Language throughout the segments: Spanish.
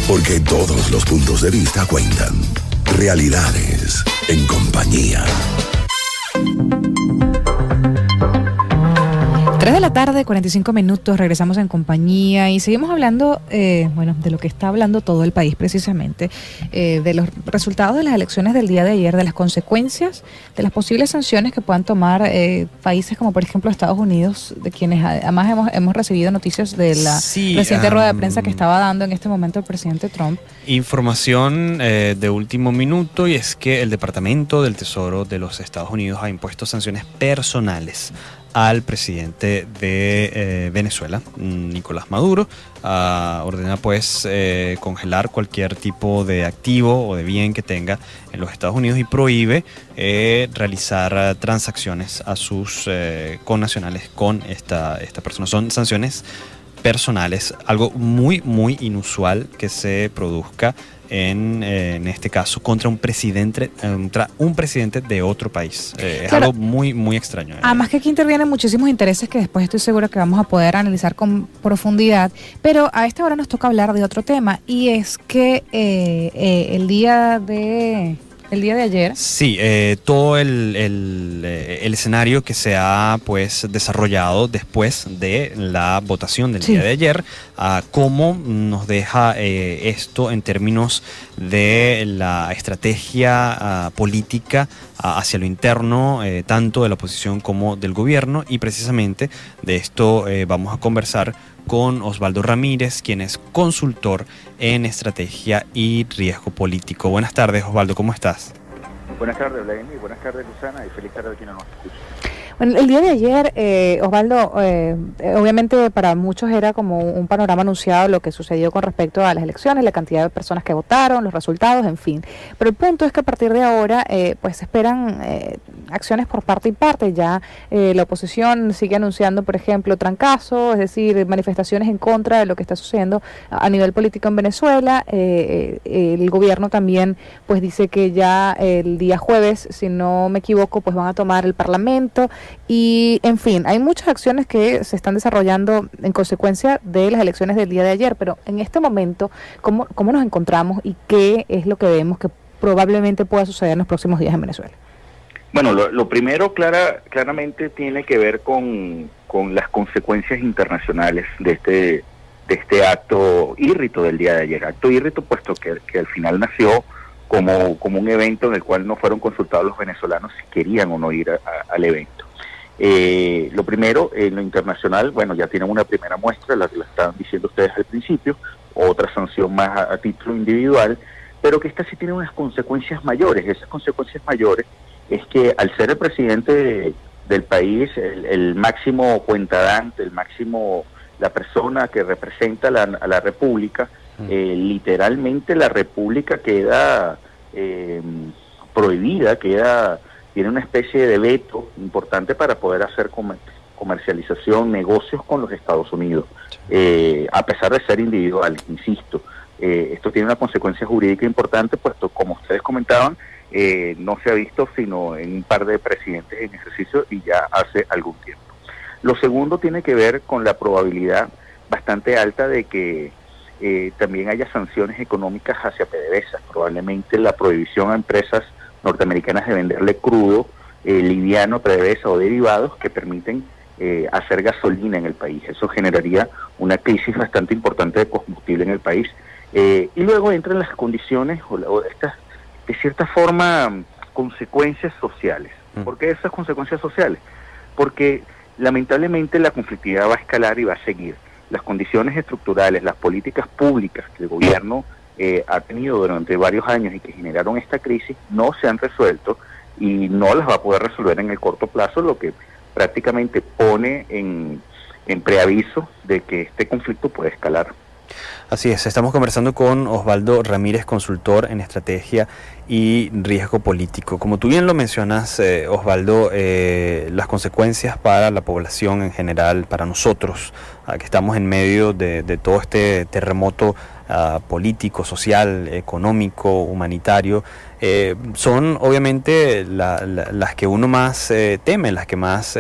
Porque todos los puntos de vista cuentan. Realidades en compañía. 3 de la tarde, 45 minutos, regresamos en compañía y seguimos hablando, de lo que está hablando todo el país precisamente, de los resultados de las elecciones del día de ayer, de las consecuencias, de las posibles sanciones que puedan tomar países como por ejemplo Estados Unidos, de quienes además hemos recibido noticias de la reciente rueda de prensa que estaba dando en este momento el presidente Trump. Información de último minuto, y es que el Departamento del Tesoro de los Estados Unidos ha impuesto sanciones personales al presidente de Venezuela, Nicolás Maduro. Ordena pues congelar cualquier tipo de activo o de bien que tenga en los Estados Unidos y prohíbe realizar transacciones a sus connacionales con esta persona. Son sanciones personales, algo muy inusual que se produzca en este caso contra un presidente de otro país. Es claro, algo muy extraño. Además que aquí intervienen muchísimos intereses que después estoy segura que vamos a poder analizar con profundidad, pero a esta hora nos toca hablar de otro tema, y es que el día de ayer. Sí, todo el escenario que se ha pues desarrollado después de la votación del día de ayer, cómo nos deja esto en términos de la estrategia política hacia lo interno, tanto de la oposición como del gobierno, y precisamente de esto vamos a conversar con Osvaldo Ramírez, quien es consultor en estrategia y riesgo político. Buenas tardes, Osvaldo, ¿cómo estás? Buenas tardes, Vladimir. Buenas tardes, Susana, y feliz tarde a quien nos escucha. Bueno, el día de ayer, Osvaldo, obviamente para muchos era como un panorama anunciado lo que sucedió con respecto a las elecciones, la cantidad de personas que votaron, los resultados, en fin. Pero el punto es que a partir de ahora, pues se esperan acciones por parte y parte. Ya la oposición sigue anunciando, por ejemplo, trancazos, es decir, manifestaciones en contra de lo que está sucediendo a nivel político en Venezuela. El gobierno también, pues dice que ya el día jueves, si no me equivoco, pues van a tomar el Parlamento. Y, en fin, hay muchas acciones que se están desarrollando en consecuencia de las elecciones del día de ayer, pero en este momento, ¿cómo nos encontramos y qué es lo que vemos que probablemente pueda suceder en los próximos días en Venezuela? Bueno, lo primero claramente tiene que ver con las consecuencias internacionales de este acto írrito del día de ayer. Acto írrito puesto que al final nació como un evento en el cual no fueron consultados los venezolanos si querían o no ir al evento. Lo primero, en lo internacional, bueno, ya tienen una primera muestra, la que la estaban diciendo ustedes al principio, otra sanción más a título individual, pero que esta sí tiene unas consecuencias mayores. Esas consecuencias mayores es que al ser el presidente del país, el máximo cuentadante, la persona que representa a la República, literalmente la República queda prohibida, tiene una especie de veto importante para poder hacer comercialización, negocios con los Estados Unidos, a pesar de ser individual, insisto. Esto tiene una consecuencia jurídica importante, puesto, como ustedes comentaban, no se ha visto sino en un par de presidentes en ejercicio y ya hace algún tiempo. Lo segundo tiene que ver con la probabilidad bastante alta de que también haya sanciones económicas hacia PDVSA, probablemente la prohibición a empresas norteamericanas de venderle crudo, liviano, PDVSA o derivados que permiten hacer gasolina en el país. Eso generaría una crisis bastante importante de combustible en el país. Y luego entran las condiciones o estas, de cierta forma, consecuencias sociales. ¿Por qué esas consecuencias sociales? Porque lamentablemente la conflictividad va a escalar y va a seguir. Las condiciones estructurales, las políticas públicas que el gobierno ha tenido durante varios años y que generaron esta crisis no se han resuelto y no las va a poder resolver en el corto plazo, lo que prácticamente pone en preaviso de que este conflicto puede escalar. Así es, estamos conversando con Osvaldo Ramírez, consultor en estrategia y riesgo político. Como tú bien lo mencionas, Osvaldo, las consecuencias para la población en general, para nosotros, que estamos en medio de todo este terremoto político, social, económico, humanitario, son obviamente las que uno más teme, las que más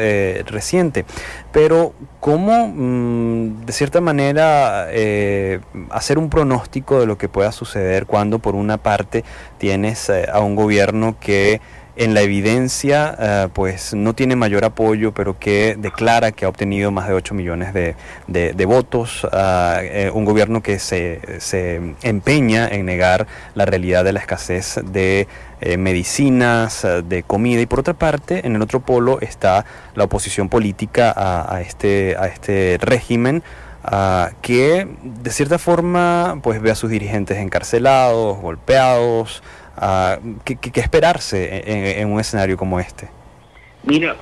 resiente. Pero ¿cómo, de cierta manera, hacer un pronóstico de lo que pueda suceder cuando por una parte tienes a un gobierno que en la evidencia pues no tiene mayor apoyo, pero que declara que ha obtenido más de 8 millones de votos, un gobierno que se empeña en negar la realidad de la escasez de medicinas, de comida, y por otra parte, en el otro polo está la oposición política a este régimen, que de cierta forma pues ve a sus dirigentes encarcelados, golpeados? ¿Qué esperarse en un escenario como este? Mira,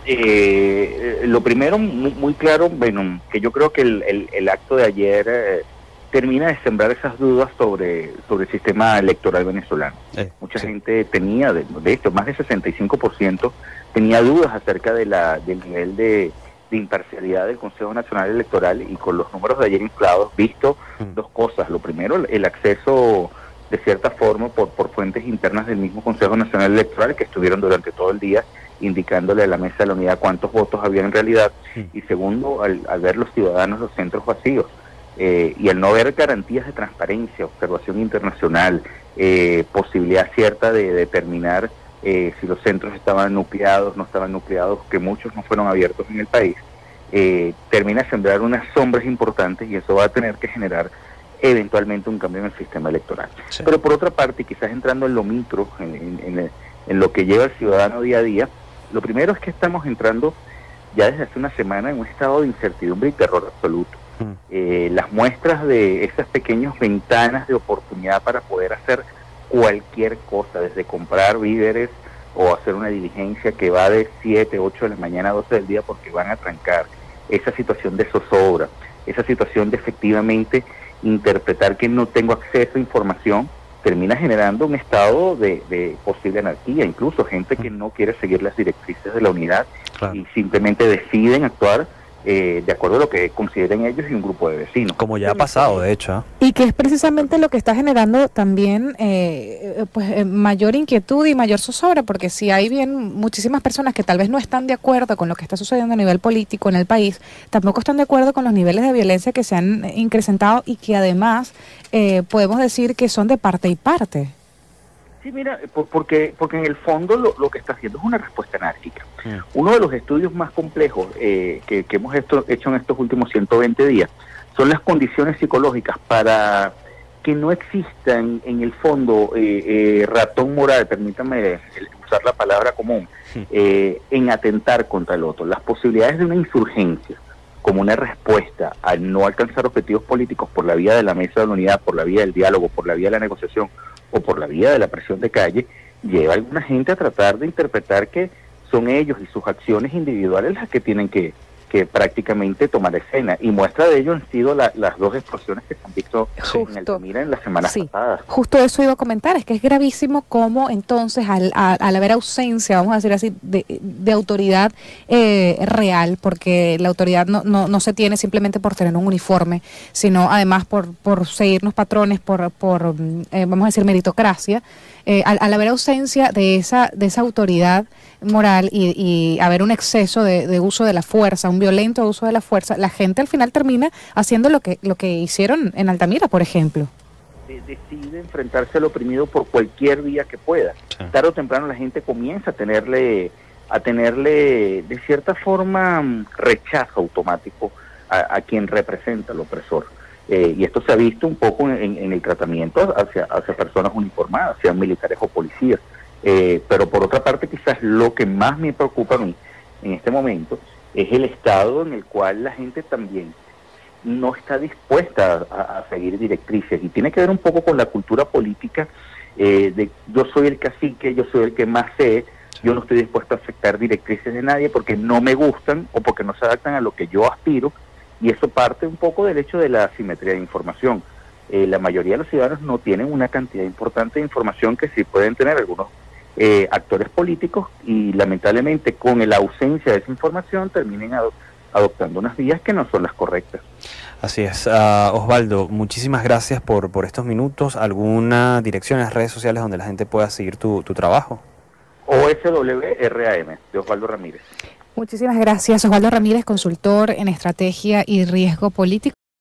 lo primero, muy claro, bueno, que yo creo que el acto de ayer termina de sembrar esas dudas sobre el sistema electoral venezolano. Mucha gente tenía, de hecho, más del 65% tenía dudas acerca del nivel de imparcialidad del Consejo Nacional Electoral, y con los números de ayer inflados, visto dos cosas. Lo primero, el acceso de cierta forma por fuentes internas del mismo Consejo Nacional Electoral, que estuvieron durante todo el día indicándole a la mesa de la unidad cuántos votos había en realidad, y segundo, al ver los ciudadanos los centros vacíos, y al no haber garantías de transparencia, observación internacional, posibilidad cierta de determinar si los centros estaban nucleados, no estaban nucleados, que muchos no fueron abiertos en el país, termina de sembrar unas sombras importantes, y eso va a tener que generar eventualmente un cambio en el sistema electoral. Sí. Pero por otra parte, quizás entrando en lo micro, en lo que lleva el ciudadano día a día, lo primero es que estamos entrando ya desde hace una semana en un estado de incertidumbre y terror absoluto. Las muestras de esas pequeñas ventanas de oportunidad para poder hacer cualquier cosa, desde comprar víveres o hacer una diligencia que va de 7, 8 de la mañana a 12 del día porque van a trancar, esa situación de zozobra, esa situación de efectivamente interpretar que no tengo acceso a información, termina generando un estado de posible anarquía, incluso gente que no quiere seguir las directrices de la unidad, claro, y simplemente deciden actuar de acuerdo a lo que consideren ellos y un grupo de vecinos. Como ya ha pasado, de hecho. Y que es precisamente lo que está generando también mayor inquietud y mayor zozobra, porque si hay bien muchísimas personas que tal vez no están de acuerdo con lo que está sucediendo a nivel político en el país, tampoco están de acuerdo con los niveles de violencia que se han incrementado y que además podemos decir que son de parte y parte. Sí, mira, porque en el fondo lo que está haciendo es una respuesta anárquica. Uno de los estudios más complejos que hemos hecho en estos últimos 120 días son las condiciones psicológicas para que no existan en el fondo ratón moral, permítame usar la palabra común, en atentar contra el otro. Las posibilidades de una insurgencia como una respuesta al no alcanzar objetivos políticos por la vía de la mesa de la unidad, por la vía del diálogo, por la vía de la negociación o por la vía de la presión de calle, lleva a alguna gente a tratar de interpretar que son ellos y sus acciones individuales las que tienen que prácticamente tomar escena, y muestra de ello han sido las dos explosiones que se han visto en Altamira en las semanas pasadas. Justo eso iba a comentar, es que es gravísimo cómo entonces al haber ausencia, vamos a decir así, de autoridad real, porque la autoridad no se tiene simplemente por tener un uniforme, sino además por seguirnos patrones, por vamos a decir meritocracia, al haber ausencia de esa autoridad moral y haber un exceso de uso de la fuerza, un violento uso de la fuerza, la gente al final termina haciendo lo que hicieron en Altamira, por ejemplo. Decide enfrentarse al oprimido por cualquier vía que pueda. Sí. Tarde o temprano la gente comienza a tenerle de cierta forma rechazo automático a quien representa al opresor. Y esto se ha visto un poco en el tratamiento hacia personas uniformadas, sean militares o policías. Pero por otra parte, quizás lo que más me preocupa a mí en este momento es el estado en el cual la gente también no está dispuesta a seguir directrices, y tiene que ver un poco con la cultura política de yo soy el cacique, yo soy el que más sé, yo no estoy dispuesto a aceptar directrices de nadie porque no me gustan o porque no se adaptan a lo que yo aspiro, y eso parte un poco del hecho de la asimetría de información. La mayoría de los ciudadanos no tienen una cantidad importante de información que sí pueden tener algunos actores políticos, y lamentablemente con la ausencia de esa información adoptando unas vías que no son las correctas. Así es. Osvaldo, muchísimas gracias por estos minutos. ¿Alguna dirección en las redes sociales donde la gente pueda seguir tu trabajo? OSWRAM, de Osvaldo Ramírez. Muchísimas gracias, Osvaldo Ramírez, consultor en estrategia y riesgo político.